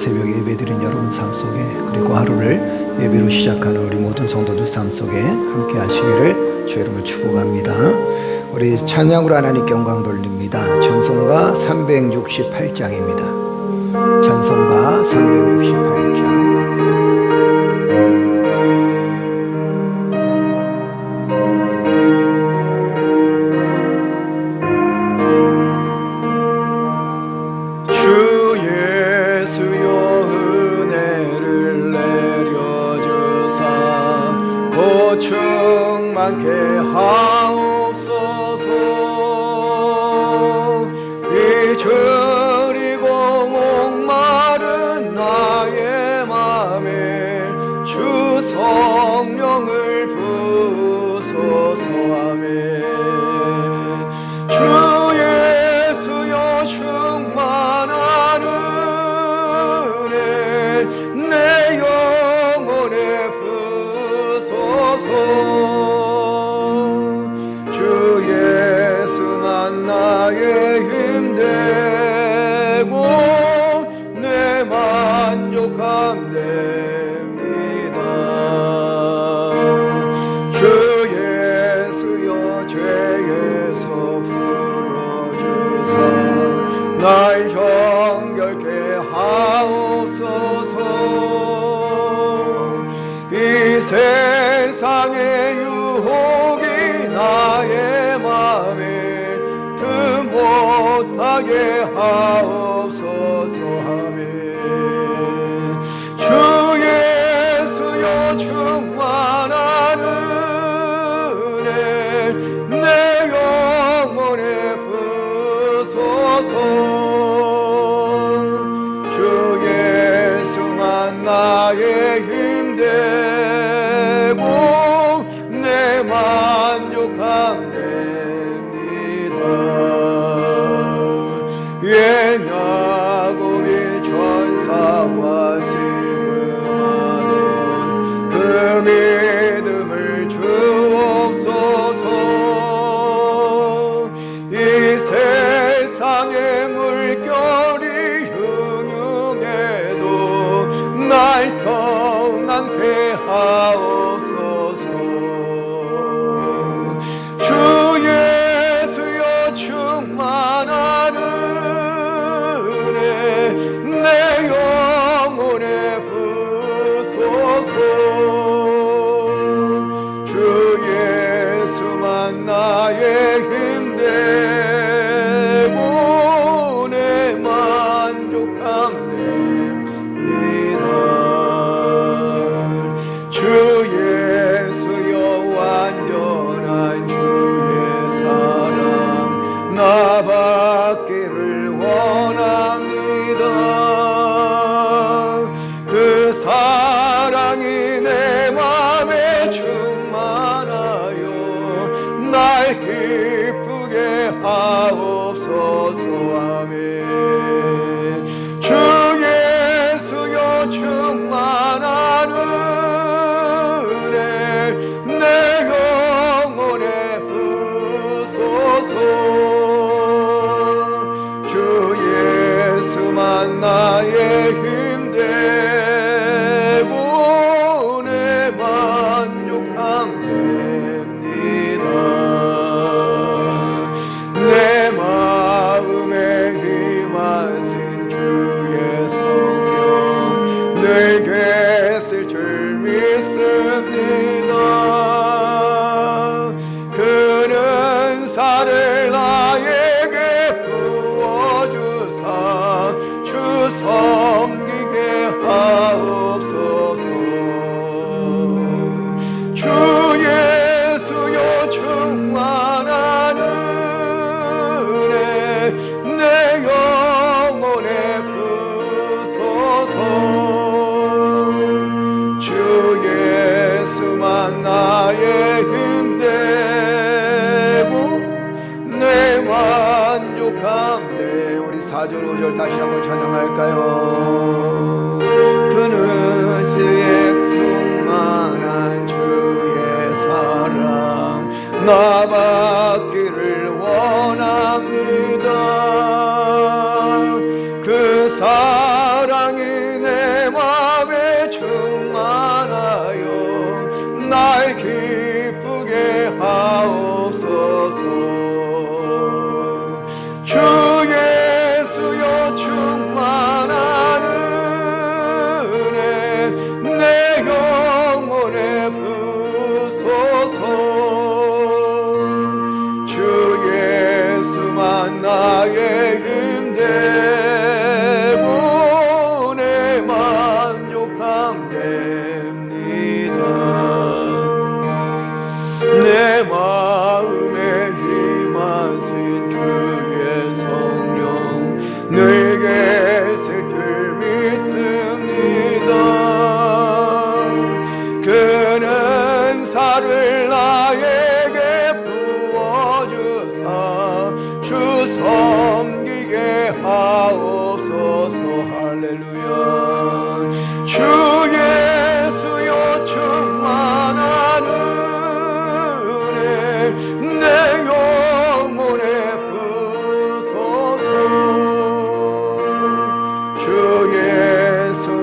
새벽 예배드린 여러분 삶 속에, 그리고 하루를 예배로 시작하는 우리 모든 성도들 삶 속에 함께 하시기를 주 이름으로 축복합니다. 우리 찬양으로 하나님께 영광 돌립니다. 찬송가 368장입니다. 찬송가 368장. 충만케 하옵소서. 이 저리고 목마른 나의 맘에 주 성령을 부소서. 아멘. 주 예수여 충만한 은혜 내 영혼에 부소서. 주 예수만 나의 힘되고 내 만족함 됩니다. 주 예수여 죄에서 풀어주사 날 정결케 하옵소서. 이 세상의 유혹이 나의 맘에 드 못하게 하옵소서. 아멘. 주 예수여 충만한 은혜 내 영혼에 부소서. 주 예수만 나의 힘되고 내 만족함 됩니다. 야곱이 전사와 씨름하던 그 믿음을 주옵소서. 이 세상의 물결이 흉흉해도 날 평안케 하옵소서. 주 예수여 충만한 은혜 내 영혼에 부소서. 주 예수만 나의 힘되고 내 만족함 됩니다. 주 예수여 완전한 주의 사랑 나 받기를 원합니다. 그 사랑이 내 맘에 충만하여 날 기쁘게 하옵소서. 아멘. 주 예수여 충만한 은혜 내 영혼에 부소서. 주 예수만 나의 힘되고 내 만족함 됩니다. 내 마음에 힘하신 주의 성령 늘 계실 줄 믿습니다. 그는 사를 나에게 부어주사 주 섬기게 하옵소서. 주 예수여 충만한 은혜 내 영혼에 부소서. 주 예수만 나의 힘되고 내 만족함 돼. 우리 4절 5절 다시 한번 찬양할까요? 그는 시에 충만한 주의 사랑 나 받기를 원합니다. 그 사랑이 내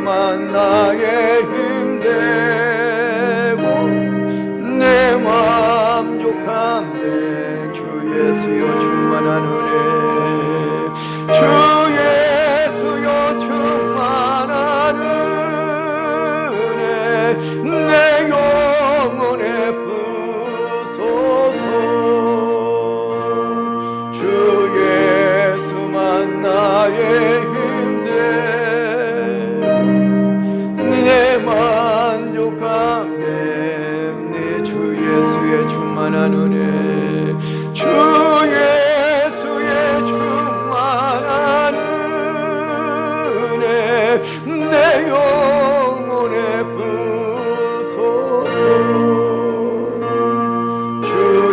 예수만 나의 힘되고 내 맘 욕함대 주 예수여 충만한 은혜 주 예수여 충만한 은혜 내 영혼에 부소서 주 예수만 나의 힘되고 내 만족함대 내 주 예수의 충만한 은혜 주 예수의 충만한 은혜 내 영혼에 부소서 주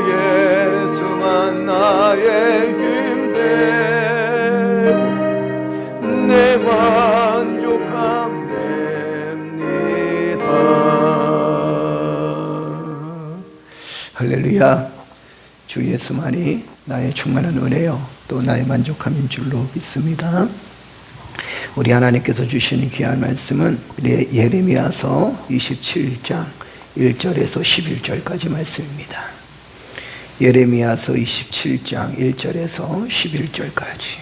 예수만 나의 힘되고 내 만족함됩니다. 할렐루야. 주 예수만이 나의 충만한 은혜요 또 나의 만족함인 줄로 믿습니다. 우리 하나님께서 주시는 귀한 말씀은 예레미야서 27장 1절에서 11절까지 말씀입니다. 예레미야서 27장 1절에서 11절까지.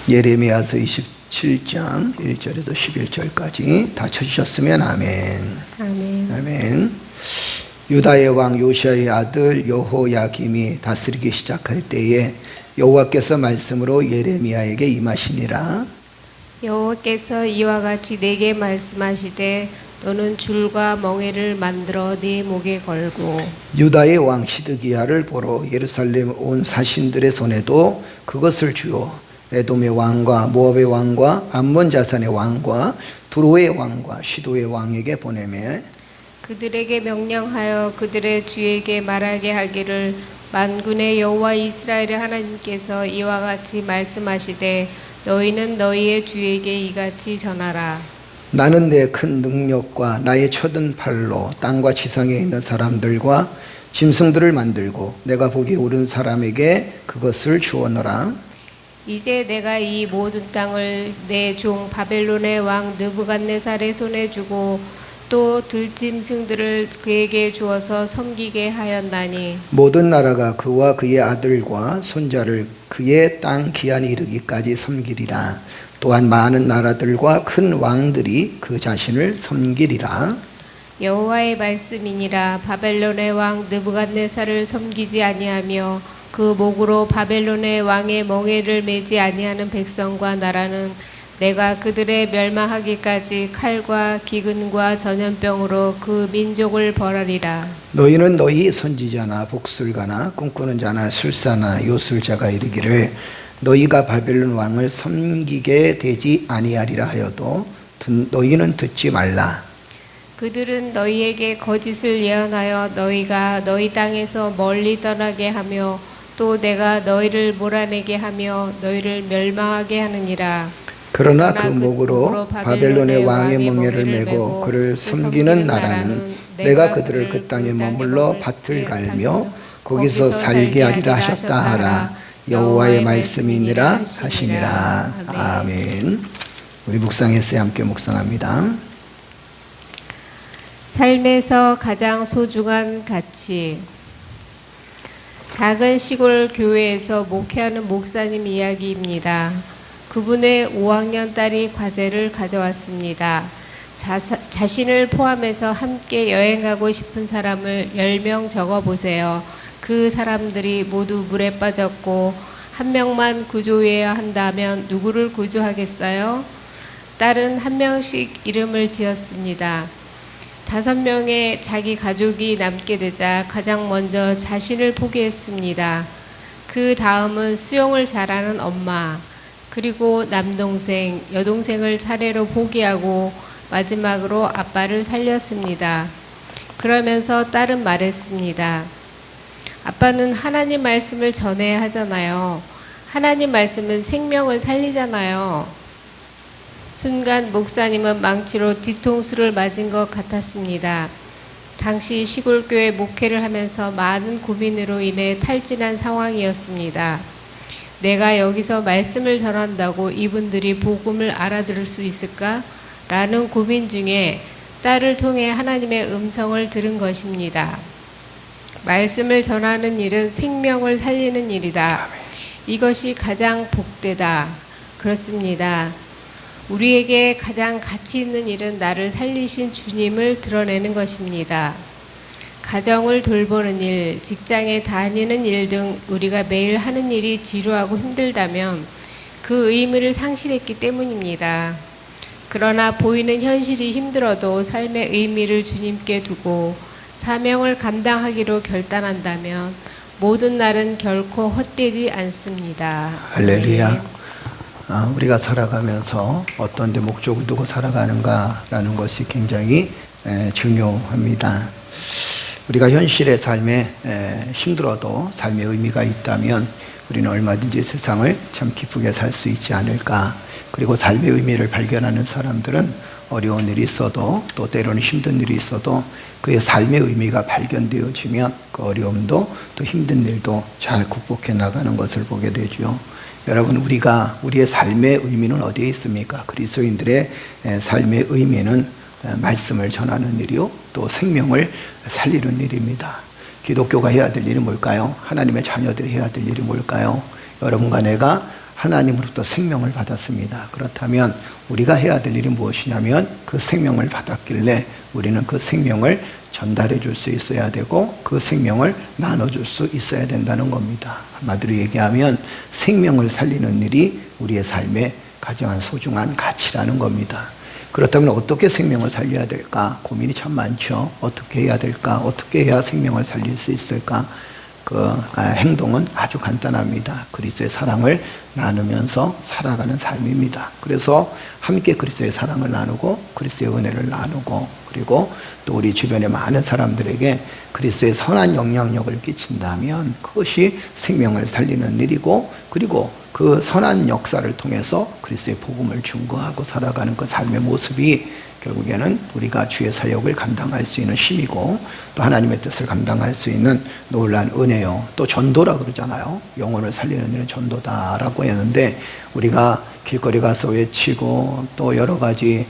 예레미야서 27장 1절에서 11절까지 다 쳐주셨으면 아멘. 아멘. 아멘. 유다의 왕 요시아의 아들 여호야김이 다스리기 시작할 때에 여호와께서 말씀으로 예레미야에게 임하시니라. 여호와께서 이와 같이 내게 말씀하시되 너는 줄과 멍에를 만들어 네 목에 걸고 유다의 왕 시드기야를 보러 예루살렘 온 사신들의 손에도 그것을 주어 에돔의 왕과 모압의 왕과 암몬 자산의 왕과 두로의 왕과 시도의 왕에게 보내매 그들에게 명령하여 그들의 주에게 말하게 하기를 만군의 여호와 이스라엘의 하나님께서 이와 같이 말씀하시되 너희는 너희의 주에게 이같이 전하라. 나는 내 큰 능력과 나의 쳐든 팔로 땅과 지상에 있는 사람들과 짐승들을 만들고 내가 보기 옳은 사람에게 그것을 주었노라. 이제 내가 이 모든 땅을 내 종 바벨론의 왕 느부갓네살의 손에 주고 또 들짐승들을 그에게 주어서 섬기게 하였나니 모든 나라가 그와 그의 아들과 손자를 그의 땅 기한이 이르기까지 섬기리라. 또한 많은 나라들과 큰 왕들이 그 자신을 섬기리라. 여호와의 말씀이니라. 바벨론의 왕 느부갓네살을 섬기지 아니하며 그 목으로 바벨론의 왕의 멍에를 매지 아니하는 백성과 나라는 내가 그들의 멸망하기까지 칼과 기근과 전염병으로 그 민족을 벌하리라. 너희는 너희 선지자나 복술가나 꿈꾸는 자나 술사나 요술자가 이르기를 너희가 바벨론 왕을 섬기게 되지 아니하리라 하여도 너희는 듣지 말라. 그들은 너희에게 거짓을 예언하여 너희가 너희 땅에서 멀리 떠나게 하며 또 내가 너희를 몰아내게 하며 너희를 멸망하게 하느니라. 그러나 그 목으로 바벨론의 왕의 멍에를 메고 그를 섬기는 나라는 내가 그들을 그 땅에 머물러 밭을 갈며 거기서 살게 하리라 하셨다 하라. 여호와의 말씀이니라 하시니라. 아멘. 우리 묵상했어요. 함께 묵상합니다. 삶에서 가장 소중한 가치. 작은 시골 교회에서 목회하는 목사님 이야기입니다. 그분의 5학년 딸이 과제를 가져왔습니다. 자신을 포함해서 함께 여행하고 싶은 사람을 10명 적어보세요. 그 사람들이 모두 물에 빠졌고 한 명만 구조해야 한다면 누구를 구조하겠어요? 딸은 한 명씩 이름을 지었습니다. 5명의 자기 가족이 남게 되자 가장 먼저 자신을 포기했습니다. 그 다음은 수영을 잘하는 엄마, 그리고 남동생, 여동생을 차례로 포기하고 마지막으로 아빠를 살렸습니다. 그러면서 딸은 말했습니다. 아빠는 하나님 말씀을 전해야 하잖아요. 하나님 말씀은 생명을 살리잖아요. 순간 목사님은 망치로 뒤통수를 맞은 것 같았습니다. 당시 시골교회 목회를 하면서 많은 고민으로 인해 탈진한 상황이었습니다. 내가 여기서 말씀을 전한다고 이분들이 복음을 알아들을 수 있을까? 라는 고민 중에 딸을 통해 하나님의 음성을 들은 것입니다. 말씀을 전하는 일은 생명을 살리는 일이다. 이것이 가장 복되다. 그렇습니다. 우리에게 가장 가치 있는 일은 나를 살리신 주님을 드러내는 것입니다. 가정을 돌보는 일, 직장에 다니는 일 등 우리가 매일 하는 일이 지루하고 힘들다면 그 의미를 상실했기 때문입니다. 그러나 보이는 현실이 힘들어도 삶의 의미를 주님께 두고 사명을 감당하기로 결단한다면 모든 날은 결코 헛되지 않습니다. 할렐루야. 우리가 살아가면서 어떤 데 목적을 두고 살아가는가라는 것이 굉장히 중요합니다. 우리가 현실의 삶에 힘들어도 삶의 의미가 있다면 우리는 얼마든지 세상을 참 기쁘게 살 수 있지 않을까. 그리고 삶의 의미를 발견하는 사람들은 어려운 일이 있어도 또 때로는 힘든 일이 있어도 그의 삶의 의미가 발견되어지면 그 어려움도 또 힘든 일도 잘 극복해 나가는 것을 보게 되죠. 여러분, 우리의 삶의 의미는 어디에 있습니까? 그리스도인들의 삶의 의미는 말씀을 전하는 일이요, 또 생명을 살리는 일입니다. 기독교가 해야 될 일이 뭘까요? 하나님의 자녀들이 해야 될 일이 뭘까요? 여러분과 내가 하나님으로부터 생명을 받았습니다. 그렇다면 우리가 해야 될 일이 무엇이냐면 그 생명을 받았길래 우리는 그 생명을 전달해 줄 수 있어야 되고 그 생명을 나눠줄 수 있어야 된다는 겁니다. 한마디로 얘기하면 생명을 살리는 일이 우리의 삶의 가장 소중한 가치라는 겁니다. 그렇다면 어떻게 생명을 살려야 될까? 고민이 참 많죠. 어떻게 해야 될까? 어떻게 해야 생명을 살릴 수 있을까? 행동은 아주 간단합니다. 그리스도의 사랑을 나누면서 살아가는 삶입니다. 그래서 함께 그리스도의 사랑을 나누고 그리스도의 은혜를 나누고 그리고 또 우리 주변의 많은 사람들에게 그리스도의 선한 영향력을 끼친다면 그것이 생명을 살리는 일이고 그리고 그 선한 역사를 통해서 그리스도의 복음을 증거하고 살아가는 그 삶의 모습이 결국에는 우리가 주의 사역을 감당할 수 있는 힘이고 또 하나님의 뜻을 감당할 수 있는 놀라운 은혜요. 또 전도라 그러잖아요. 영혼을 살리는 일은 전도다라고 했는데 우리가 길거리 가서 외치고 또 여러 가지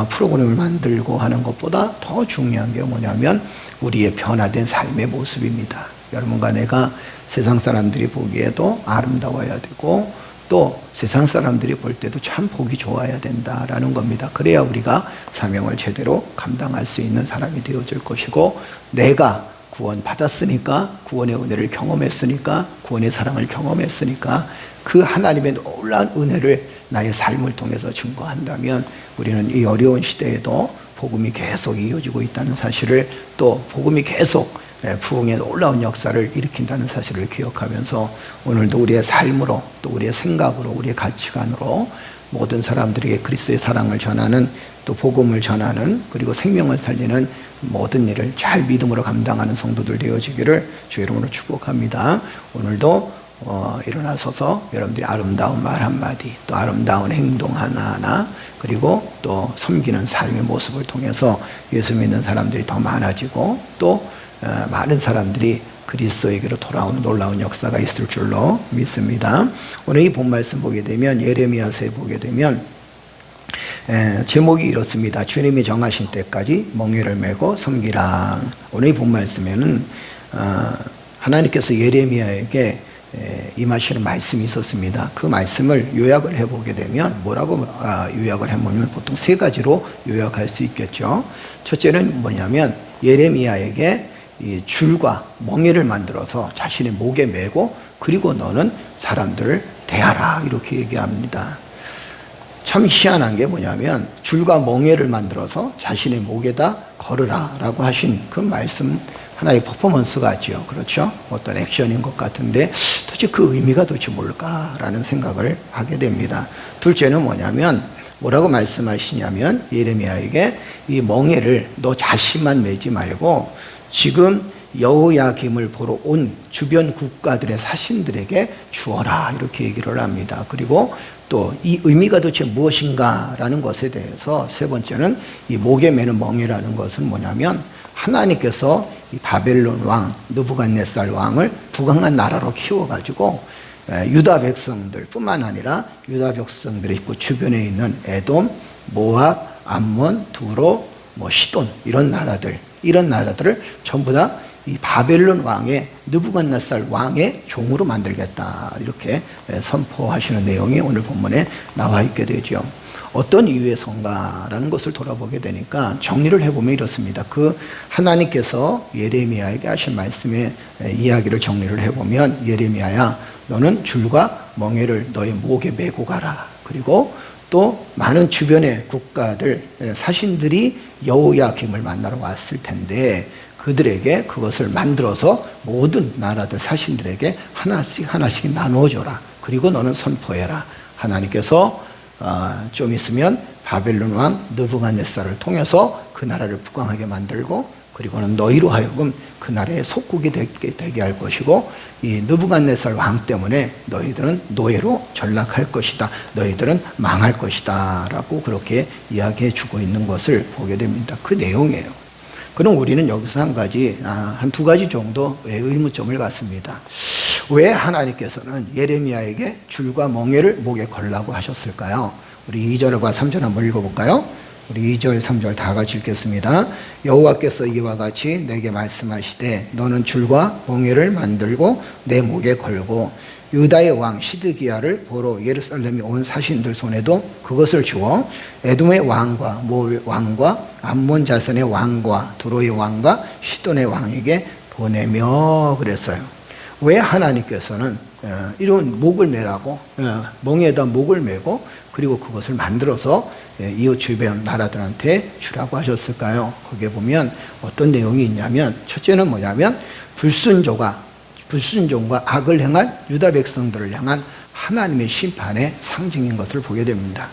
프로그램을 만들고 하는 것보다 더 중요한 게 뭐냐면 우리의 변화된 삶의 모습입니다. 여러분과 내가 세상 사람들이 보기에도 아름다워야 되고 또 세상 사람들이 볼 때도 참 보기 좋아야 된다라는 겁니다. 그래야 우리가 사명을 제대로 감당할 수 있는 사람이 되어질 것이고 내가 구원 받았으니까 구원의 은혜를 경험했으니까 구원의 사랑을 경험했으니까 그 하나님의 놀라운 은혜를 나의 삶을 통해서 증거한다면 우리는 이 어려운 시대에도 복음이 계속 이어지고 있다는 사실을 또 복음이 계속 부흥의 놀라운 역사를 일으킨다는 사실을 기억하면서 오늘도 우리의 삶으로 또 우리의 생각으로 우리의 가치관으로 모든 사람들에게 그리스도의 사랑을 전하는 또 복음을 전하는 그리고 생명을 살리는 모든 일을 잘 믿음으로 감당하는 성도들 되어지기를 주의 이름으로 축복합니다. 오늘도 일어나서서 여러분들이 아름다운 말 한마디 또 아름다운 행동 하나하나 그리고 또 섬기는 삶의 모습을 통해서 예수 믿는 사람들이 더 많아지고 또 많은 사람들이 그리스도에게로 돌아오는 놀라운 역사가 있을 줄로 믿습니다. 오늘 이 본 말씀 보게 되면 예레미야서에 보게 되면 제목이 이렇습니다. 주님이 정하신 때까지 멍에를 메고 섬기라. 오늘 이 본 말씀에는 하나님께서 예레미야에게 임하시는 말씀이 있었습니다. 그 말씀을 요약을 해보게 되면 뭐라고 요약을 해보면 보통 세 가지로 요약할 수 있겠죠. 첫째는 뭐냐면 예레미야에게 이 줄과 멍에를 만들어서 자신의 목에 메고 그리고 너는 사람들을 대하라 이렇게 얘기합니다. 참 희한한 게 뭐냐면 줄과 멍에를 만들어서 자신의 목에다 걸으라 라고 하신 그 말씀 하나의 퍼포먼스 같죠. 그렇죠? 어떤 액션인 것 같은데 도대체 그 의미가 도대체 뭘까라는 생각을 하게 됩니다. 둘째는 뭐냐면 뭐라고 말씀하시냐면 예레미야에게 이 멍에를 너 자신만 메지 말고 지금 여호야김을 보러 온 주변 국가들의 사신들에게 주어라 이렇게 얘기를 합니다. 그리고 또 이 의미가 도대체 무엇인가라는 것에 대해서 세 번째는 이 목에 매는 멍에라는 것은 뭐냐면 하나님께서 이 바벨론 왕 느부갓네살 왕을 부강한 나라로 키워가지고 유다 백성들 뿐만 아니라 유다 백성들이 있고 주변에 있는 에돔, 모압, 암몬, 두로, 시돈 이런 나라들을 전부 다 이 바벨론 왕의 느부갓네살 왕의 종으로 만들겠다 이렇게 선포하시는 내용이 오늘 본문에 나와 있게 되죠. 어떤 이유에서인가라는 것을 돌아보게 되니까 정리를 해보면 이렇습니다. 그 하나님께서 예레미야에게 하신 말씀의 이야기를 정리를 해보면 예레미야야 너는 줄과 멍에를 너의 목에 메고 가라. 그리고 또 많은 주변의 국가들 사신들이 여호야김을 만나러 왔을 텐데 그들에게 그것을 만들어서 모든 나라들 사신들에게 하나씩 나누어줘라. 그리고 너는 선포해라. 하나님께서 좀 있으면 바벨론 왕 느부갓네살을 통해서 그 나라를 부강하게 만들고 그리고는 너희로 하여금 그 나라의 속국이 되게 할 것이고 이 느부갓네살 왕 때문에 너희들은 노예로 전락할 것이다. 너희들은 망할 것이다. 라고 그렇게 이야기해 주고 있는 것을 보게 됩니다. 그 내용이에요. 그럼 우리는 여기서 한 두 가지 정도 의문점을 갖습니다. 왜 하나님께서는 예레미야에게 줄과 멍에를 목에 걸라고 하셨을까요? 우리 2절과 3절 한번 읽어볼까요? 우리 2절, 3절 다 같이 읽겠습니다. 여호와께서 이와 같이 내게 말씀하시되 너는 줄과 멍에를 만들고 내 목에 걸고 유다의 왕 시드기야를 보러 예루살렘에 온 사신들 손에도 그것을 주어 에돔의 왕과 모압의 왕과 암몬 자손의 왕과 두로의 왕과 시돈의 왕에게 보내며 그랬어요. 왜 하나님께서는 이런 목을 매라고 멍에다 목을 매고 그리고 그것을 만들어서 이웃 주변 나라들한테 주라고 하셨을까요? 거기에 보면 어떤 내용이 있냐면 첫째는 뭐냐면 불순종과 악을 행한 유다 백성들을 향한 하나님의 심판의 상징인 것을 보게 됩니다.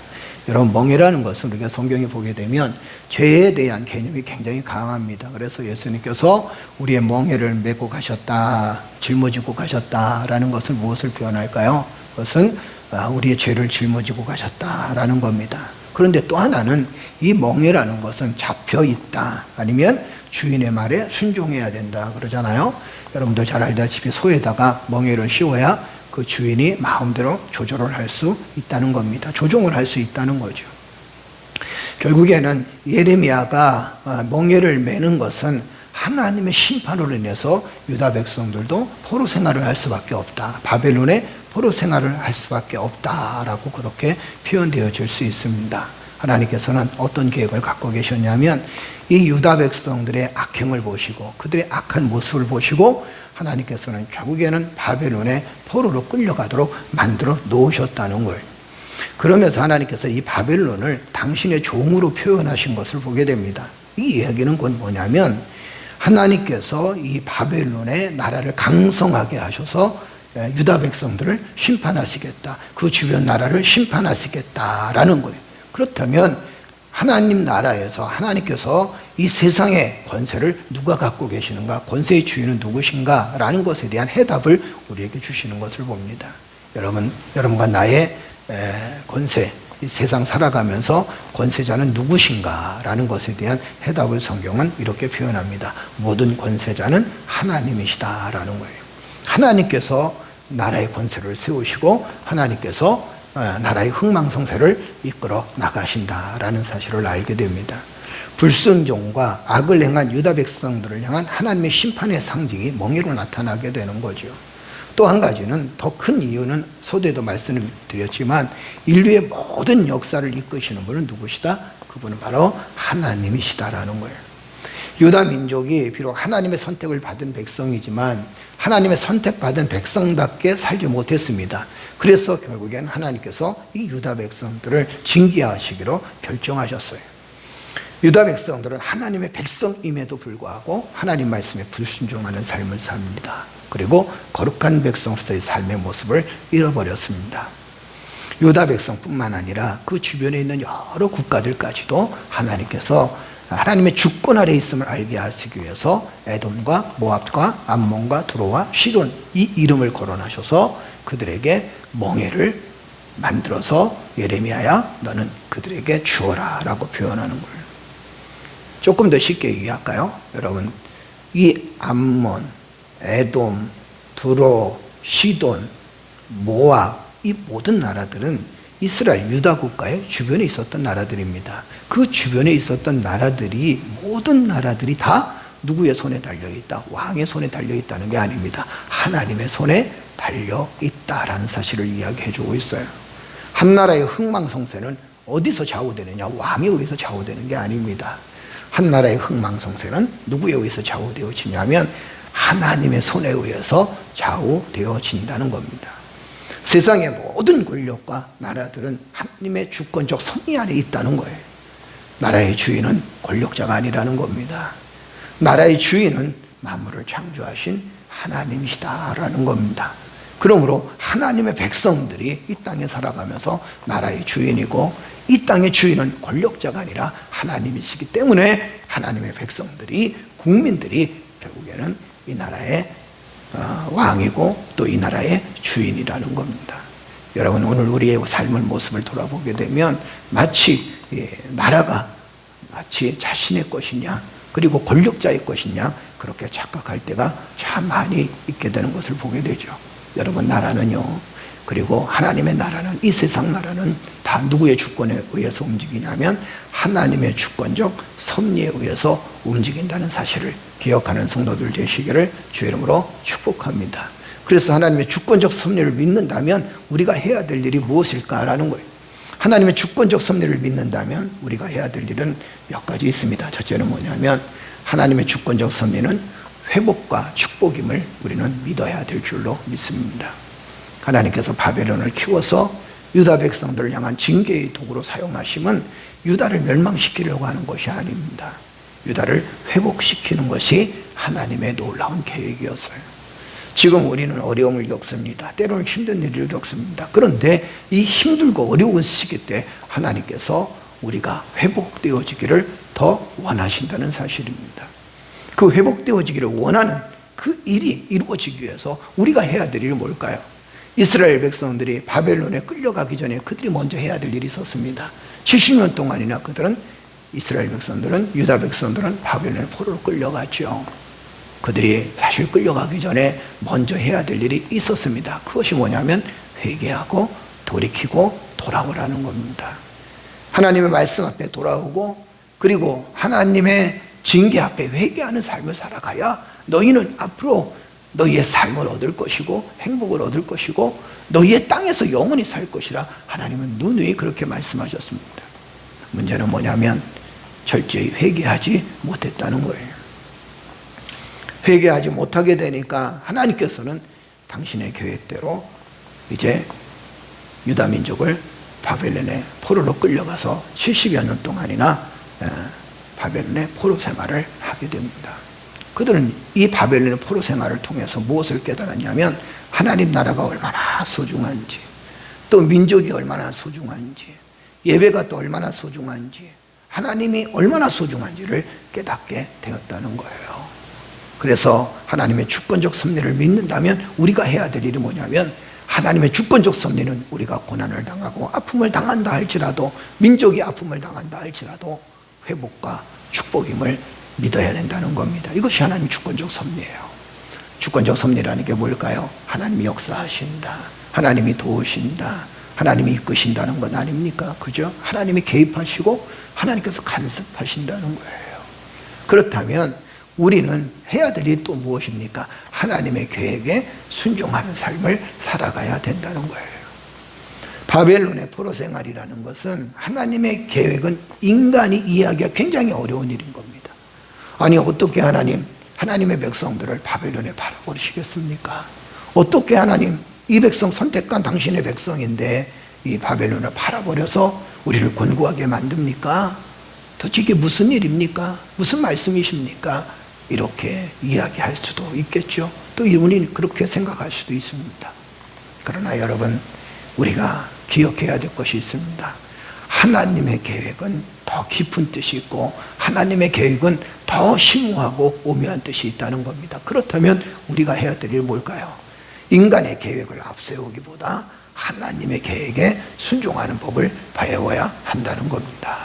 여러분 멍에라는 것은 우리가 성경에 보게 되면 죄에 대한 개념이 굉장히 강합니다. 그래서 예수님께서 우리의 멍에를 메고 가셨다, 짊어지고 가셨다라는 것은 무엇을 표현할까요? 그것은 우리의 죄를 짊어지고 가셨다라는 겁니다. 그런데 또 하나는 이 멍에라는 것은 잡혀 있다 아니면 주인의 말에 순종해야 된다 그러잖아요. 여러분도 잘 알다시피 소에다가 멍에를 씌워야 그 주인이 마음대로 조절을 할 수 있다는 겁니다. 조종을 할 수 있다는 거죠. 결국에는 예레미야가 멍에를 매는 것은 하나님의 심판으로 인해서 유다 백성들도 포로 생활을 할 수밖에 없다. 바벨론에 포로 생활을 할 수밖에 없다라고 그렇게 표현되어질 수 있습니다. 하나님께서는 어떤 계획을 갖고 계셨냐면 이 유다 백성들의 악행을 보시고 그들의 악한 모습을 보시고 하나님께서는 결국에는 바벨론의 포로로 끌려가도록 만들어 놓으셨다는 거예요. 그러면서 하나님께서 이 바벨론을 당신의 종으로 표현하신 것을 보게 됩니다. 이 이야기는 곧 뭐냐면 하나님께서 이 바벨론의 나라를 강성하게 하셔서 유다 백성들을 심판하시겠다. 그 주변 나라를 심판하시겠다라는 거예요. 그렇다면 하나님 나라에서 하나님께서 이 세상의 권세를 누가 갖고 계시는가? 권세의 주인은 누구신가? 라는 것에 대한 해답을 우리에게 주시는 것을 봅니다. 여러분과 나의 권세, 이 세상 살아가면서 권세자는 누구신가? 라는 것에 대한 해답을 성경은 이렇게 표현합니다. 모든 권세자는 하나님이시다 라는 거예요. 하나님께서 나라의 권세를 세우시고 하나님께서 나라의 흥망성쇠를 이끌어 나가신다라는 사실을 알게 됩니다. 불순종과 악을 행한 유다 백성들을 향한 하나님의 심판의 상징이 멍에로 나타나게 되는 거죠. 또 한 가지는 더 큰 이유는 서두에도 말씀을 드렸지만 인류의 모든 역사를 이끄시는 분은 누구시다? 그분은 바로 하나님이시다라는 거예요. 유다 민족이 비록 하나님의 선택을 받은 백성이지만 하나님의 선택받은 백성답게 살지 못했습니다. 그래서 결국엔 하나님께서 이 유다 백성들을 징계하시기로 결정하셨어요. 유다 백성들은 하나님의 백성임에도 불구하고 하나님 말씀에 불순종하는 삶을 삽니다. 그리고 거룩한 백성으로서의 삶의 모습을 잃어버렸습니다. 유다 백성뿐만 아니라 그 주변에 있는 여러 국가들까지도 하나님께서 하나님의 주권 아래에 있음을 알게 하시기 위해서 에돔과 모압과 암몬과 두로와 시돈 이 이름을 거론하셔서 그들에게 멍에를 만들어서 예레미야야 너는 그들에게 주어라 라고 표현하는 거예요. 조금 더 쉽게 얘기할까요? 여러분 이 암몬, 에돔, 두로, 시돈 모압, 이 모든 나라들은 이스라엘 유다 국가의 주변에 있었던 나라들입니다. 그 주변에 있었던 나라들이, 모든 나라들이 다 누구의 손에 달려있다? 왕의 손에 달려있다는 게 아닙니다. 하나님의 손에 달려있다라는 사실을 이야기해 주고 있어요. 한 나라의 흥망성쇠는 어디서 좌우되느냐? 왕에 의해서 좌우되는 게 아닙니다. 한 나라의 흥망성쇠는 누구에 의해서 좌우되어지냐면 하나님의 손에 의해서 좌우되어진다는 겁니다. 세상의 모든 권력과 나라들은 하나님의 주권적 섭리 안에 있다는 거예요. 나라의 주인은 권력자가 아니라는 겁니다. 나라의 주인은 만물을 창조하신 하나님이시다라는 겁니다. 그러므로 하나님의 백성들이 이 땅에 살아가면서 나라의 주인이고, 이 땅의 주인은 권력자가 아니라 하나님이시기 때문에 하나님의 백성들이, 국민들이 결국에는 이 나라의 왕이고 또 이 나라의 주인이라는 겁니다. 여러분, 오늘 우리의 삶의 모습을 돌아보게 되면 마치 나라가 마치 자신의 것이냐, 그리고 권력자의 것이냐, 그렇게 착각할 때가 참 많이 있게 되는 것을 보게 되죠. 여러분, 나라는요, 그리고 하나님의 나라는, 이 세상 나라는 다 누구의 주권에 의해서 움직이냐면 하나님의 주권적 섭리에 의해서 움직인다는 사실을 기억하는 성도들 되시기를 주의 이름으로 축복합니다. 그래서 하나님의 주권적 섭리를 믿는다면 우리가 해야 될 일이 무엇일까라는 거예요. 하나님의 주권적 섭리를 믿는다면 우리가 해야 될 일은 몇 가지 있습니다. 첫째는 뭐냐면 하나님의 주권적 섭리는 회복과 축복임을 우리는 믿어야 될 줄로 믿습니다. 하나님께서 바벨론을 키워서 유다 백성들을 향한 징계의 도구로 사용하심은 유다를 멸망시키려고 하는 것이 아닙니다. 유다를 회복시키는 것이 하나님의 놀라운 계획이었어요. 지금 우리는 어려움을 겪습니다. 때로는 힘든 일을 겪습니다. 그런데 이 힘들고 어려운 시기 때 하나님께서 우리가 회복되어지기를 더 원하신다는 사실입니다. 그 회복되어지기를 원하는 그 일이 이루어지기 위해서 우리가 해야 될 일이 뭘까요? 이스라엘 백성들이 바벨론에 끌려가기 전에 그들이 먼저 해야 될 일이 있었습니다. 70년 동안이나 그들은, 이스라엘 백성들은, 유다 백성들은 바벨론의 포로로 끌려갔죠. 그들이 사실 끌려가기 전에 먼저 해야 될 일이 있었습니다. 그것이 뭐냐면 회개하고 돌이키고 돌아오라는 겁니다. 하나님의 말씀 앞에 돌아오고, 그리고 하나님의 징계 앞에 회개하는 삶을 살아가야 너희는 앞으로 너희의 삶을 얻을 것이고 행복을 얻을 것이고 너희의 땅에서 영원히 살 것이라 하나님은 누누이 그렇게 말씀하셨습니다. 문제는 뭐냐면 철저히 회개하지 못했다는 거예요. 회개하지 못하게 되니까 하나님께서는 당신의 계획대로 이제 유다 민족을 바벨론의 포로로 끌려가서 70여 년 동안이나 바벨론의 포로 생활을 하게 됩니다. 그들은 이 바벨론의 포로 생활을 통해서 무엇을 깨달았냐면 하나님 나라가 얼마나 소중한지, 또 민족이 얼마나 소중한지, 예배가 또 얼마나 소중한지, 하나님이 얼마나 소중한지를 깨닫게 되었다는 거예요. 그래서 하나님의 주권적 섭리를 믿는다면 우리가 해야 될 일이 뭐냐면 하나님의 주권적 섭리는 우리가 고난을 당하고 아픔을 당한다 할지라도, 민족이 아픔을 당한다 할지라도 회복과 축복임을 믿어야 된다는 겁니다. 이것이 하나님 주권적 섭리예요. 주권적 섭리라는 게 뭘까요? 하나님이 역사하신다, 하나님이 도우신다, 하나님이 이끄신다는 것 아닙니까? 그죠? 하나님이 개입하시고 하나님께서 간섭하신다는 거예요. 그렇다면 우리는 해야 될 일이 또 무엇입니까? 하나님의 계획에 순종하는 삶을 살아가야 된다는 거예요. 바벨론의 포로 생활이라는 것은 하나님의 계획은 인간이 이해하기가 굉장히 어려운 일인 겁니다. 아니, 어떻게 하나님의 백성들을 바벨론에 팔아버리시겠습니까? 어떻게 하나님, 이 백성 선택한 당신의 백성인데 이 바벨론을 팔아버려서 우리를 곤고하게 만듭니까? 도대체 이게 무슨 일입니까? 무슨 말씀이십니까? 이렇게 이야기할 수도 있겠죠. 또 이분이 그렇게 생각할 수도 있습니다. 그러나 여러분, 우리가 기억해야 될 것이 있습니다. 하나님의 계획은 더 깊은 뜻이 있고 하나님의 계획은 더 심오하고 오묘한 뜻이 있다는 겁니다. 그렇다면 우리가 해야 될 일은 뭘까요? 인간의 계획을 앞세우기보다 하나님의 계획에 순종하는 법을 배워야 한다는 겁니다.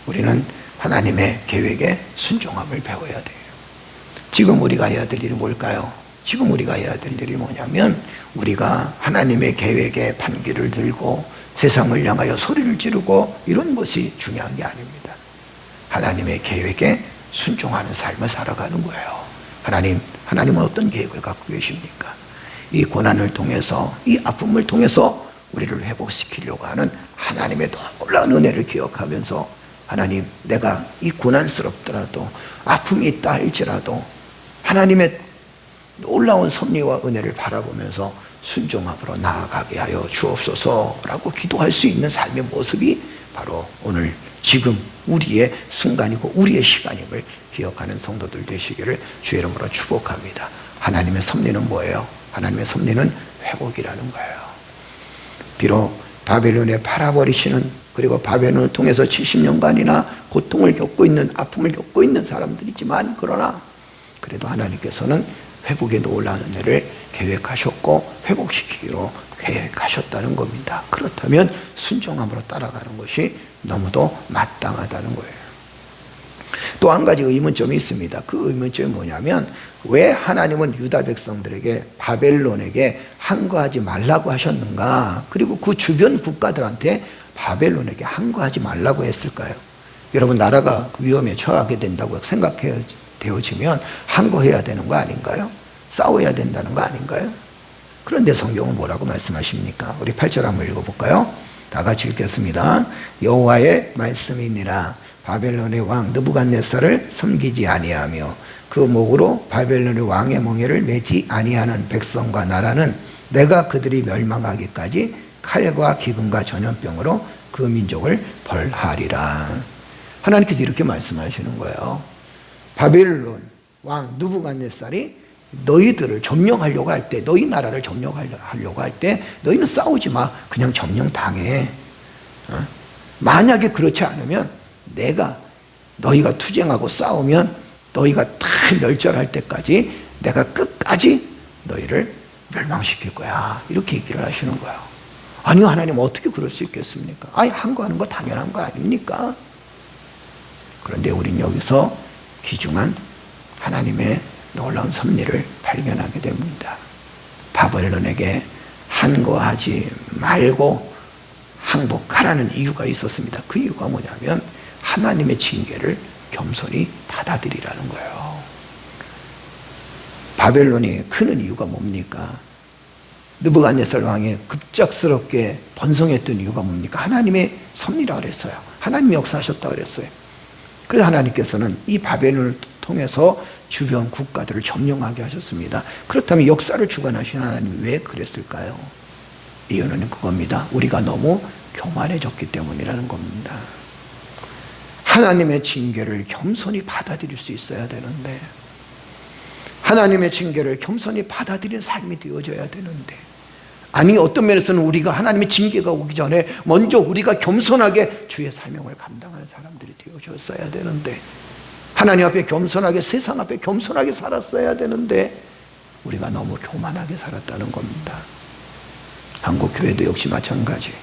우리는 하나님의 계획에 순종함을 배워야 돼요. 지금 우리가 해야 될 일은 뭘까요? 지금 우리가 해야 될 일이 뭐냐면 우리가 하나님의 계획에 반기를 들고 세상을 향하여 소리를 지르고 이런 것이 중요한 게 아닙니다. 하나님의 계획에 순종하는 삶을 살아가는 거예요. 하나님은 어떤 계획을 갖고 계십니까? 이 고난을 통해서, 이 아픔을 통해서 우리를 회복시키려고 하는 하나님의 놀라운 은혜를 기억하면서 하나님, 내가 이 고난스럽더라도 아픔이 있다 할지라도 하나님의 놀라운 섭리와 은혜를 바라보면서 순종함으로 나아가게 하여 주옵소서라고 기도할 수 있는 삶의 모습이 바로 오늘 지금 우리의 순간이고 우리의 시간임을 기억하는 성도들 되시기를 주의 이름으로 축복합니다. 하나님의 섭리는 뭐예요? 하나님의 섭리는 회복이라는 거예요. 비록 바벨론에 팔아버리시는, 그리고 바벨론을 통해서 70년간이나 고통을 겪고 있는, 아픔을 겪고 있는 사람들이지만, 그러나 그래도 하나님께서는 회복의 놀라운 은혜를 계획하셨고 회복시키기로 계획하셨다는 겁니다. 그렇다면 순종함으로 따라가는 것이 너무도 마땅하다는 거예요. 또 한 가지 의문점이 있습니다. 그 의문점이 뭐냐면, 왜 하나님은 유다 백성들에게 바벨론에게 항거하지 말라고 하셨는가? 그리고 그 주변 국가들한테 바벨론에게 항거하지 말라고 했을까요? 여러분, 나라가 위험에 처하게 된다고 생각되어지면 항거해야 되는 거 아닌가요? 싸워야 된다는 거 아닌가요? 그런데 성경은 뭐라고 말씀하십니까? 우리 8절 한번 읽어볼까요? 다 같이 읽겠습니다. 여호와의 말씀이니라. 바벨론의 왕 느부갓네살을 섬기지 아니하며 그 목으로 바벨론의 왕의 멍에를 매지 아니하는 백성과 나라는 내가 그들이 멸망하기까지 칼과 기근과 전염병으로 그 민족을 벌하리라. 하나님께서 이렇게 말씀하시는 거예요. 바벨론 왕 느부갓네살이 너희들을 점령하려고 할 때, 너희 나라를 점령하려고 할 때 너희는 싸우지 마. 그냥 점령당해. 만약에 그렇지 않으면 내가, 너희가 투쟁하고 싸우면 너희가 다 멸절할 때까지 내가 끝까지 너희를 멸망시킬 거야. 이렇게 얘기를 하시는 거예요. 아니요, 하나님 어떻게 그럴 수 있겠습니까? 아니, 항거하는 거 당연한 거 아닙니까? 그런데 우린 여기서 귀중한 하나님의 놀라운 섭리를 발견하게 됩니다. 바벨론에게 항거하지 말고 항복하라는 이유가 있었습니다. 그 이유가 뭐냐면 하나님의 징계를 겸손히 받아들이라는 거예요. 바벨론이 크는 이유가 뭡니까? 느부갓네살 왕이 급작스럽게 번성했던 이유가 뭡니까? 하나님의 섭리라 그랬어요. 하나님이 역사하셨다 그랬어요. 그래서 하나님께서는 이 바벨론을 통해서 주변 국가들을 점령하게 하셨습니다. 그렇다면 역사를 주관하신 하나님이 왜 그랬을까요? 이유는 그겁니다. 우리가 너무 교만해졌기 때문이라는 겁니다. 하나님의 징계를 겸손히 받아들일 수 있어야 되는데, 하나님의 징계를 겸손히 받아들이는 삶이 되어져야 되는데, 아니 어떤 면에서는 우리가 하나님의 징계가 오기 전에 먼저 우리가 겸손하게 주의 사명을 감당하는 사람들이 되어졌어야 되는데, 하나님 앞에 겸손하게, 세상 앞에 겸손하게 살았어야 되는데 우리가 너무 교만하게 살았다는 겁니다. 한국 교회도 역시 마찬가지.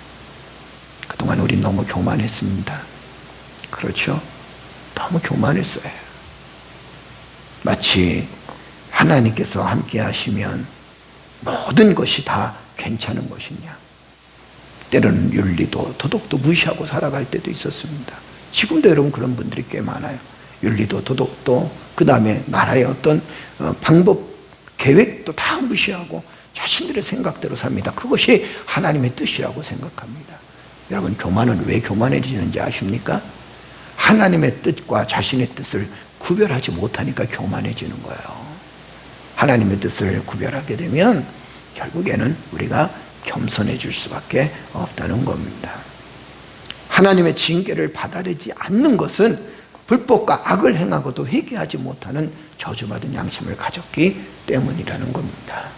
그동안 우리 너무 교만했습니다. 그렇죠? 너무 교만했어요. 마치 하나님께서 함께 하시면 모든 것이 다 괜찮은 것이냐. 때로는 윤리도 도덕도 무시하고 살아갈 때도 있었습니다. 지금도 여러분 그런 분들이 꽤 많아요. 윤리도 도덕도, 그 다음에 나라의 어떤 방법, 계획도 다 무시하고 자신들의 생각대로 삽니다. 그것이 하나님의 뜻이라고 생각합니다. 여러분, 교만은 왜 교만해지는지 아십니까? 하나님의 뜻과 자신의 뜻을 구별하지 못하니까 교만해지는 거예요. 하나님의 뜻을 구별하게 되면 결국에는 우리가 겸손해질 수밖에 없다는 겁니다. 하나님의 징계를 받아들이지 않는 것은 불법과 악을 행하고도 회개하지 못하는 저주받은 양심을 가졌기 때문이라는 겁니다.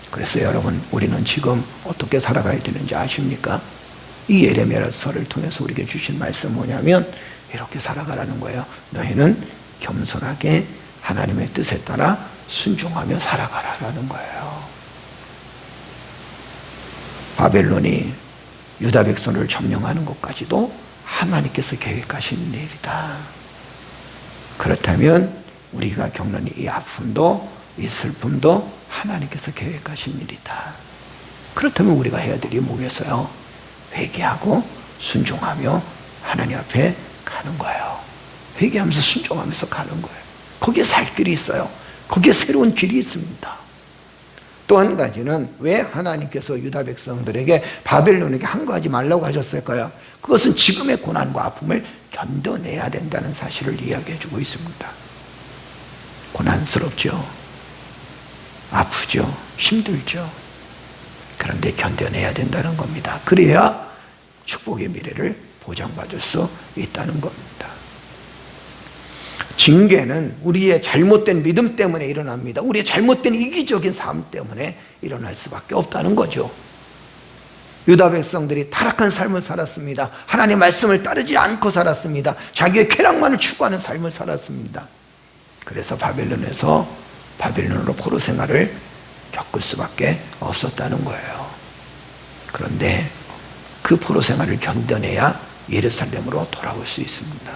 그래서 여러분, 우리는 지금 어떻게 살아가야 되는지 아십니까? 이 예레미야서를 통해서 우리에게 주신 말씀 뭐냐면 이렇게 살아가라는 거예요. 너희는 겸손하게 하나님의 뜻에 따라 순종하며 살아가라는 거예요. 바벨론이 유다 백성을 점령하는 것까지도 하나님께서 계획하신 일이다. 그렇다면 우리가 겪는 이 아픔도 이 슬픔도 하나님께서 계획하신 일이다. 그렇다면 우리가 해야 될 일이 뭐겠어요? 회개하고 순종하며 하나님 앞에 가는 거예요. 회개하면서 순종하면서 가는 거예요. 거기에 살 길이 있어요. 거기에 새로운 길이 있습니다. 또 한 가지는 왜 하나님께서 유다 백성들에게 바벨론에게 항거하지 말라고 하셨을까요? 그것은 지금의 고난과 아픔을 견뎌내야 된다는 사실을 이야기해 주고 있습니다. 고난스럽죠. 아프죠. 힘들죠. 그런데 견뎌내야 된다는 겁니다. 그래야 축복의 미래를 보장받을 수 있다는 겁니다. 징계는 우리의 잘못된 믿음 때문에 일어납니다. 우리의 잘못된 이기적인 삶 때문에 일어날 수밖에 없다는 거죠. 유다 백성들이 타락한 삶을 살았습니다. 하나님의 말씀을 따르지 않고 살았습니다. 자기의 쾌락만을 추구하는 삶을 살았습니다. 그래서 바벨론으로 포로 생활을 겪을 수밖에 없었다는 거예요. 그런데 그 포로 생활을 견뎌내야 예루살렘으로 돌아올 수 있습니다.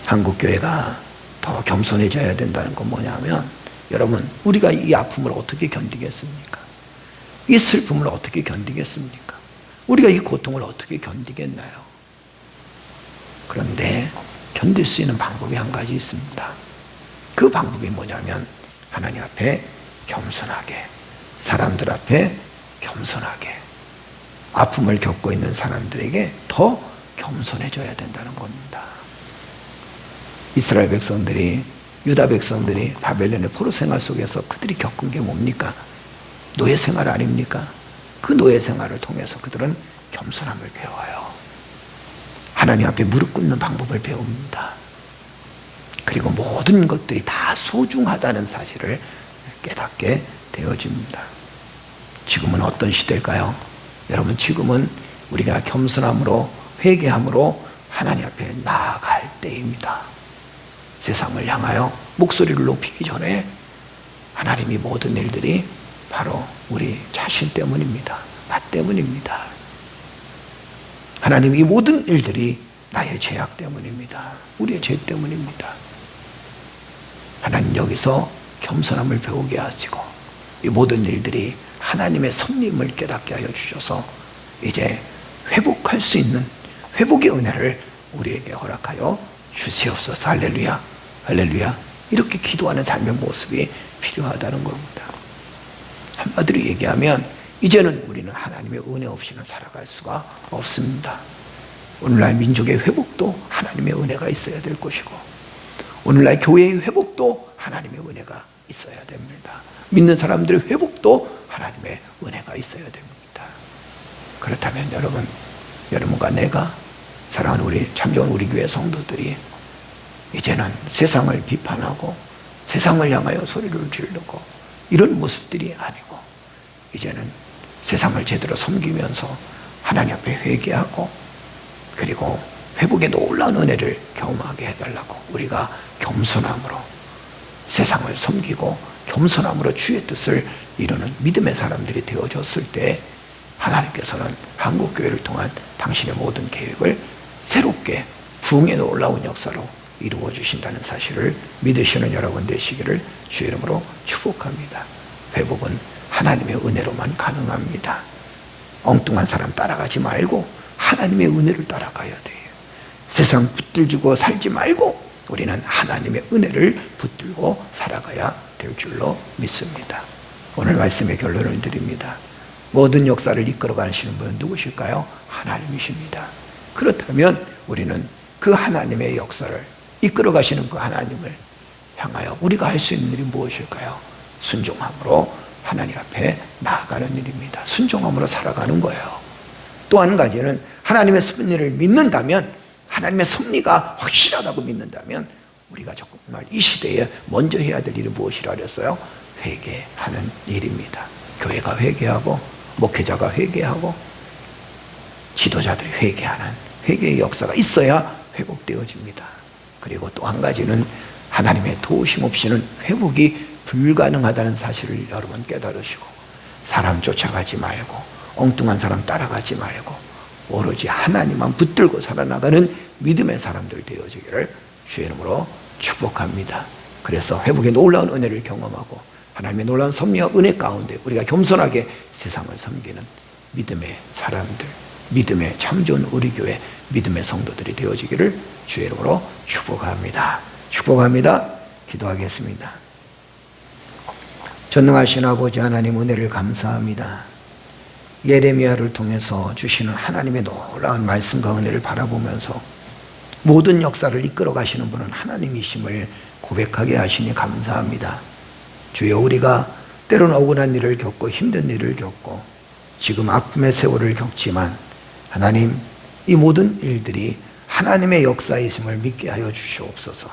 한국교회가 더 겸손해져야 된다는 건 뭐냐면, 여러분, 우리가 이 아픔을 어떻게 견디겠습니까? 이 슬픔을 어떻게 견디겠습니까? 우리가 이 고통을 어떻게 견디겠나요? 그런데 견딜 수 있는 방법이 한 가지 있습니다. 그 방법이 뭐냐면, 하나님 앞에 겸손하게, 사람들 앞에 겸손하게, 아픔을 겪고 있는 사람들에게 더 겸손해져야 된다는 겁니다. 이스라엘 백성들이, 유다 백성들이 바벨론의 포로 생활 속에서 그들이 겪은 게 뭡니까? 노예 생활 아닙니까? 그 노예 생활을 통해서 그들은 겸손함을 배워요. 하나님 앞에 무릎 꿇는 방법을 배웁니다. 그리고 모든 것들이 다 소중하다는 사실을 깨닫게 되어집니다. 지금은 어떤 시대일까요? 여러분, 지금은 우리가 겸손함으로, 회개함으로 하나님 앞에 나아갈 때입니다. 세상을 향하여 목소리를 높이기 전에 하나님이 모든 일들이 바로 우리 자신 때문입니다. 나 때문입니다. 하나님, 이 모든 일들이 나의 죄악 때문입니다. 우리의 죄 때문입니다. 하나님, 여기서 겸손함을 배우게 하시고 이 모든 일들이 하나님의 섭리임을 깨닫게 하여 주셔서 이제 회복할 수 있는 회복의 은혜를 우리에게 허락하여 주시옵소서. 할렐루야, 할렐루야. 이렇게 기도하는 삶의 모습이 필요하다는 겁니다. 한마디로 얘기하면 이제는 우리는 하나님의 은혜 없이는 살아갈 수가 없습니다. 오늘날 민족의 회복도 하나님의 은혜가 있어야 될 것이고, 오늘날 교회의 회복도 하나님의 은혜가 있어야 됩니다. 믿는 사람들의 회복도 하나님의 은혜가 있어야 됩니다. 그렇다면 여러분과 내가, 사랑하는 우리 참좋은 우리 교회 성도들이 이제는 세상을 비판하고 세상을 향하여 소리를 지르고 이런 모습들이 아니고, 이제는 세상을 제대로 섬기면서 하나님 앞에 회개하고, 그리고 회복의 놀라운 은혜를 경험하게 해달라고, 우리가 겸손함으로 세상을 섬기고 겸손함으로 주의 뜻을 이루는 믿음의 사람들이 되어졌을 때, 하나님께서는 한국교회를 통한 당신의 모든 계획을 새롭게 부흥의 놀라운 역사로 이루어 주신다는 사실을 믿으시는 여러분 되시기를 주의 이름으로 축복합니다. 회복은 하나님의 은혜로만 가능합니다. 엉뚱한 사람 따라가지 말고 하나님의 은혜를 따라가야 돼요. 세상 붙들고 살지 말고 우리는 하나님의 은혜를 붙들고 살아가야 될 줄로 믿습니다. 오늘 말씀의 결론을 드립니다. 모든 역사를 이끌어 가시는 분은 누구실까요? 하나님이십니다. 그렇다면 우리는 그 하나님의 역사를 이끌어 가시는 그 하나님을 향하여 우리가 할 수 있는 일이 무엇일까요? 순종함으로 하나님 앞에 나아가는 일입니다. 순종함으로 살아가는 거예요. 또 한 가지는 하나님의 섭리를 믿는다면, 하나님의 섭리가 확실하다고 믿는다면 우리가 정말 이 시대에 먼저 해야 될 일이 무엇이라 그랬어요? 회개하는 일입니다. 교회가 회개하고, 목회자가 회개하고, 지도자들이 회개하는 회개의 역사가 있어야 회복되어집니다. 그리고 또 한 가지는 하나님의 도우심 없이는 회복이 불가능하다는 사실을 여러분 깨달으시고, 사람 쫓아가지 말고 엉뚱한 사람 따라가지 말고 오로지 하나님만 붙들고 살아나가는 믿음의 사람들 되어지기를 주의 이름으로 축복합니다. 그래서 회복의 놀라운 은혜를 경험하고 하나님의 놀라운 섭리와 은혜 가운데 우리가 겸손하게 세상을 섬기는 믿음의 사람들, 믿음의 참 좋은 우리 교회, 믿음의 성도들이 되어지기를 주의 이름으로 축복합니다. 축복합니다. 기도하겠습니다. 전능하신 아버지 하나님, 은혜를 감사합니다. 예레미야를 통해서 주시는 하나님의 놀라운 말씀과 은혜를 바라보면서 모든 역사를 이끌어 가시는 분은 하나님이심을 고백하게 하시니 감사합니다. 주여, 우리가 때로는 억울한 일을 겪고 힘든 일을 겪고 지금 아픔의 세월을 겪지만 하나님, 이 모든 일들이 하나님의 역사이심을 믿게 하여 주시옵소서.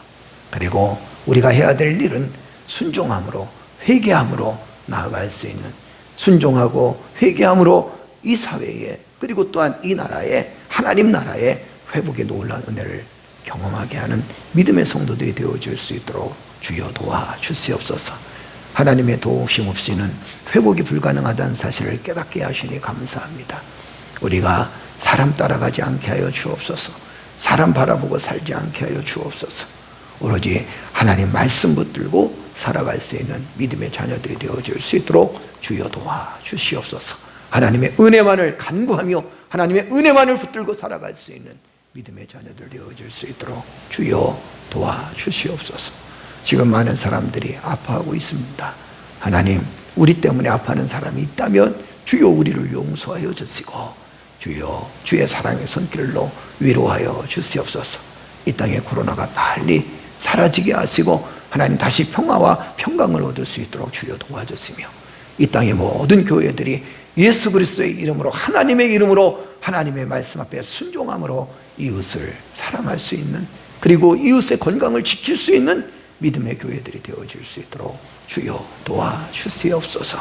그리고 우리가 해야 될 일은 순종함으로, 회개함으로 나아갈 수 있는, 순종하고 회개함으로 이 사회에, 그리고 또한 이 나라에, 하나님 나라에 회복의 놀라운 은혜를 경험하게 하는 믿음의 성도들이 되어줄 수 있도록 주여 도와주시옵소서. 하나님의 도우심 없이는 회복이 불가능하다는 사실을 깨닫게 하시니 감사합니다. 우리가 사람 따라가지 않게 하여 주옵소서. 사람 바라보고 살지 않게 하여 주옵소서. 오로지 하나님 말씀 붙들고 살아갈 수 있는 믿음의 자녀들이 되어줄 수 있도록 주여 도와주시옵소서. 하나님의 은혜만을 간구하며 하나님의 은혜만을 붙들고 살아갈 수 있는 믿음의 자녀들 되어줄 수 있도록 주여 도와주시옵소서. 지금 많은 사람들이 아파하고 있습니다. 하나님, 우리 때문에 아파하는 사람이 있다면 주여 우리를 용서하여 주시고 주여 주의 사랑의 손길로 위로하여 주시옵소서. 이 땅의 코로나가 빨리 사라지게 하시고 하나님 다시 평화와 평강을 얻을 수 있도록 주여 도와주시며 이 땅의 모든 교회들이 예수 그리스도의 이름으로, 하나님의 이름으로, 하나님의 말씀 앞에 순종함으로 이웃을 사랑할 수 있는, 그리고 이웃의 건강을 지킬 수 있는 믿음의 교회들이 되어질 수 있도록 주여 도와주시옵소서.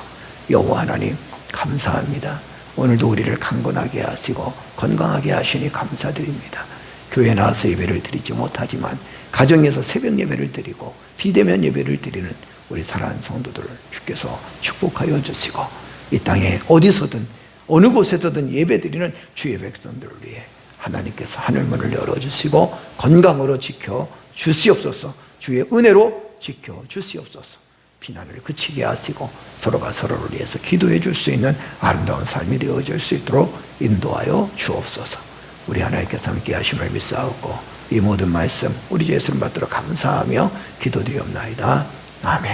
여호와 하나님, 감사합니다. 오늘도 우리를 강건하게 하시고 건강하게 하시니 감사드립니다. 교회 나와서 예배를 드리지 못하지만 가정에서 새벽 예배를 드리고 비대면 예배를 드리는 우리 사랑하는 성도들을 주께서 축복하여 주시고 이 땅에 어디서든 어느 곳에서든 예배 드리는 주의 백성들을 위해 하나님께서 하늘문을 열어주시고 건강으로 지켜 주시옵소서. 주의 은혜로 지켜 주시옵소서. 비난을 그치게 하시고 서로가 서로를 위해서 기도해 줄 수 있는 아름다운 삶이 되어질 수 있도록 인도하여 주옵소서. 우리 하나님께서 함께 하심을 믿사옵고 이 모든 말씀 우리 주 예수님 받들어 감사하며 기도드리옵나이다. 아멘.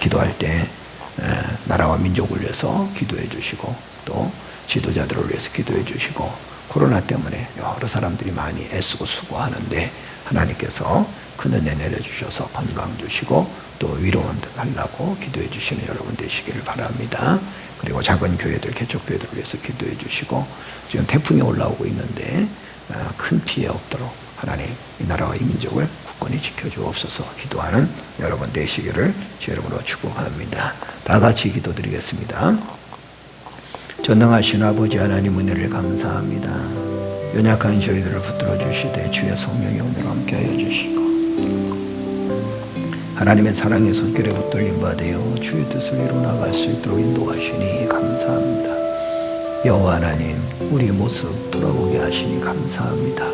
기도할 때 나라와 민족을 위해서 기도해 주시고 또 지도자들을 위해서 기도해 주시고 코로나 때문에 여러 사람들이 많이 애쓰고 수고하는데 하나님께서 큰 은혜 내려주셔서 건강 주시고 또 위로만 달라고 기도해 주시는 여러분 되시기를 바랍니다. 그리고 작은 교회들, 개척교회들을 위해서 기도해 주시고 지금 태풍이 올라오고 있는데 큰 피해 없도록 하나님 이 나라와 이 민족을 굳건히 지켜주옵소서. 기도하는 여러분 되시기를 주 이름으로 축복합니다. 다 같이 기도드리겠습니다. 전능하신 아버지 하나님, 은혜를 감사합니다. 연약한 저희들을 붙들어 주시되 주의 성령의 은혜로 함께하여 주시고 하나님의 사랑의 손길에 붙들림 받으여 주의 뜻을 이루어 나갈 수 있도록 인도하시니 감사합니다. 여호와 하나님, 우리의 모습 돌아보게 하시니 감사합니다.